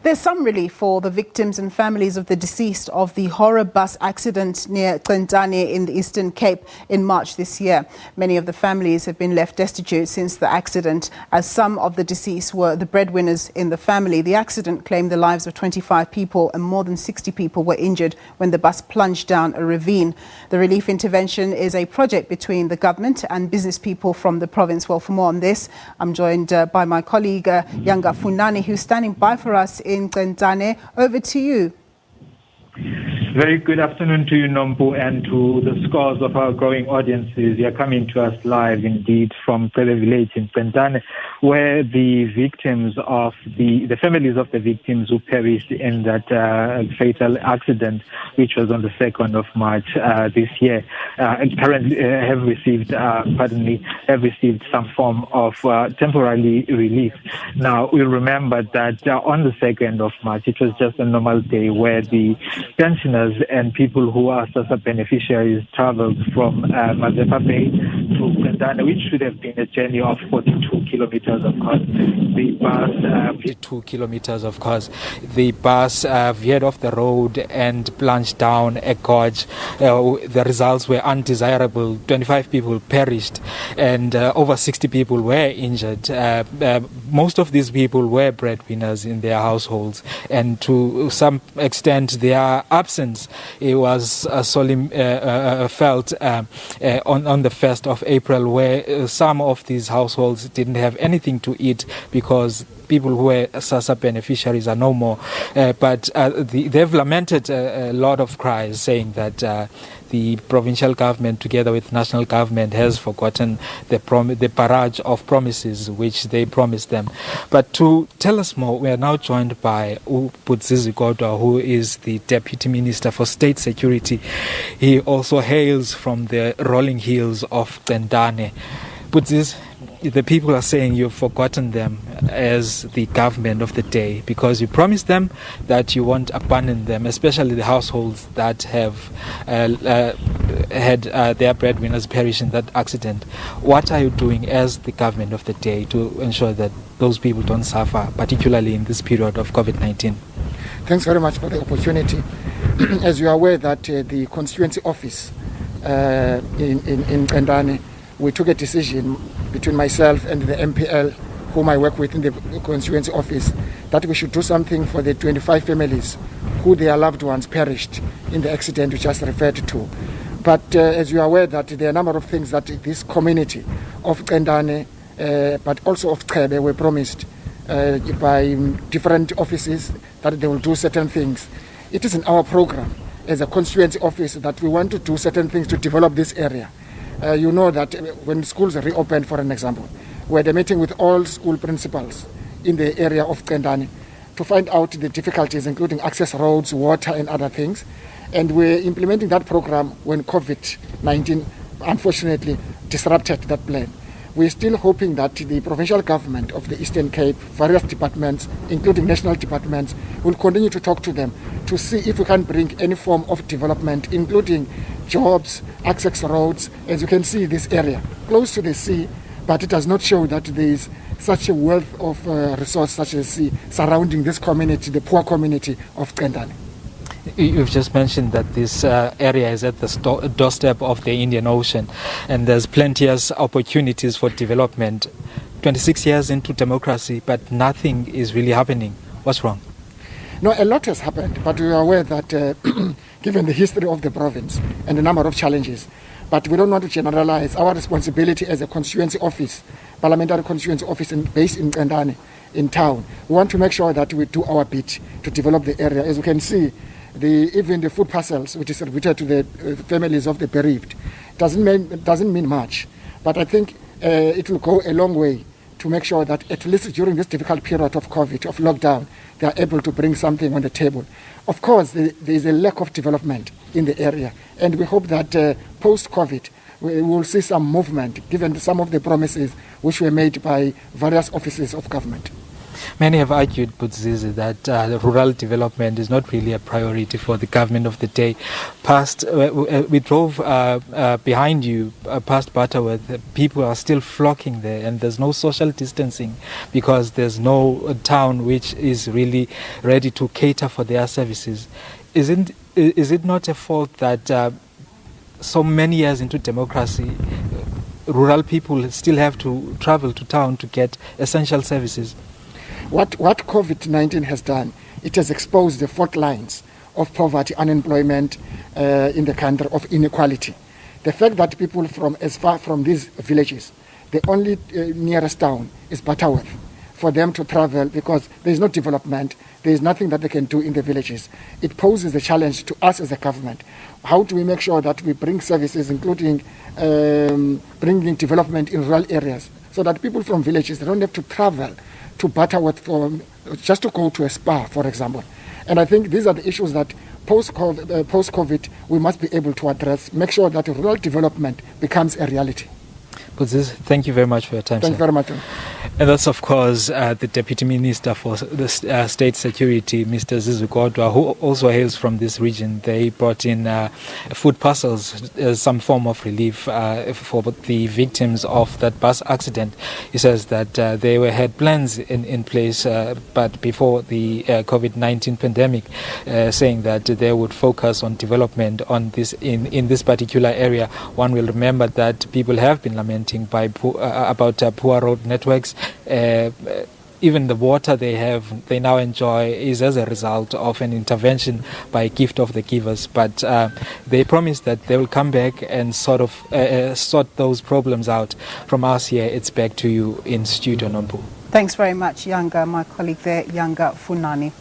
There's some relief for the victims and families of the deceased of the horror bus accident near Centane in the Eastern Cape in March this year. Many of the families have been left destitute since the accident, as some of the deceased were the breadwinners in the family. The accident claimed the lives of 25 people and more than 60 people were injured when the bus plunged down a ravine. The relief intervention is a project between the government and business people from the province. Well, for more on this, I'm joined by my colleague Yanga Funani, who's standing by for us in Centane. Over to you. Very good afternoon to you, Nompu, and to the scores of our growing audiences. You are coming to us live indeed from Pele Village in Centane, where the victims of the families of the victims who perished in that fatal accident, which was on the 2nd of March this year, currently have received some form of temporary relief. Now, we remember that on the 2nd of March, it was just a normal day where the pensioners and people who are SASA beneficiaries traveled from Mazepa Bay to Centane, which should have been a journey of 42 kilometers, of course. The bus veered off the road and plunged down a gorge. The results were undesirable. 25 people perished and over 60 people were injured. Most of these people were breadwinners in their households, and to some extent their absence it was solely felt on the 1st of April, where some of these households didn't have anything to eat because people who were SASA beneficiaries are no more. But they've lamented a lot of cries, saying that the provincial government, together with national government, has forgotten the barrage of promises which they promised them. But to tell us more, we are now joined by Budzizi Kodwa, who is the Deputy Minister for State Security. He also hails from the rolling hills of Centane. Budzizi, the people are saying you've forgotten them as the government of the day because you promised them that you won't abandon them, especially the households that have had their breadwinners perish in that accident. What are you doing as the government of the day to ensure that those people don't suffer, particularly in this period of COVID-19? Thanks very much for the opportunity. As you are aware that the constituency office in Centane, we took a decision between myself and the MPL, whom I work with in the constituency office, that we should do something for the 25 families who their loved ones perished in the accident we just referred to. But as you are aware that there are a number of things that this community of Centane, but also of Chebe, were promised by different offices that they will do certain things. It is in our program as a constituency office that we want to do certain things to develop this area. You know that when schools reopened, for an example, we had a meeting with all school principals in the area of Centane to find out the difficulties, including access roads, water, and other things. And we're implementing that program when COVID-19 unfortunately disrupted that plan. We're still hoping that the provincial government of the Eastern Cape, various departments, including national departments, will continue to talk to them to see if we can bring any form of development, including jobs, access roads. As you can see, this area close to the sea, but it does not show that there is such a wealth of resource such as sea surrounding this community, the poor community of Centane. You've just mentioned that this area is at the doorstep of the Indian Ocean, and there's plenteous opportunities for development. 26 years into democracy, but nothing is really happening. What's wrong? No, a lot has happened, but we are aware that given the history of the province and the number of challenges, but we don't want to generalize our responsibility as a constituency office, parliamentary constituency office based in Centane, in town. We want to make sure that we do our bit to develop the area. As you can see, even the food parcels which is distributed to the families of the bereaved doesn't mean much, but I think it will go a long way to make sure that at least during this difficult period of COVID, of lockdown, they are able to bring something on the table. Of course, there is a lack of development in the area, and we hope that post-COVID we will see some movement given some of the promises which were made by various offices of government. Many have argued, Budzizi, that rural development is not really a priority for the government of the day. We drove behind you past Butterworth. People are still flocking there, and there's no social distancing because there's no town which is really ready to cater for their services. Is it not a fault that so many years into democracy, rural people still have to travel to town to get essential services? What COVID-19 has done, it has exposed the fault lines of poverty, unemployment in the country, of inequality. The fact that people from as far from these villages, the only nearest town is Butterworth, for them to travel because there is no development, there is nothing that they can do in the villages. It poses a challenge to us as a government. How do we make sure that we bring services, including bringing development in rural areas, so that people from villages, they don't have to travel to Butterworth just to go to a spa, for example. And I think these are the issues that post-COVID we must be able to address, make sure that rural development becomes a reality. Thank you very much for your time. Thank you very much. And that's, of course, the Deputy Minister for the State Security, Mr. Zizukodwa, who also hails from this region. They brought in food parcels as some form of relief for the victims of that bus accident. He says that they had plans in place, but before the COVID-19 pandemic, saying that they would focus on development on this in this particular area. One will remember that people have been lamenting about poor road networks. Even the water they now enjoy is as a result of an intervention by Gift of the Givers. But they promise that they will come back and sort those problems out. From us here, it's back to you in studio, Nombu. Thanks very much, Yanga. My colleague there, Yanga Funani.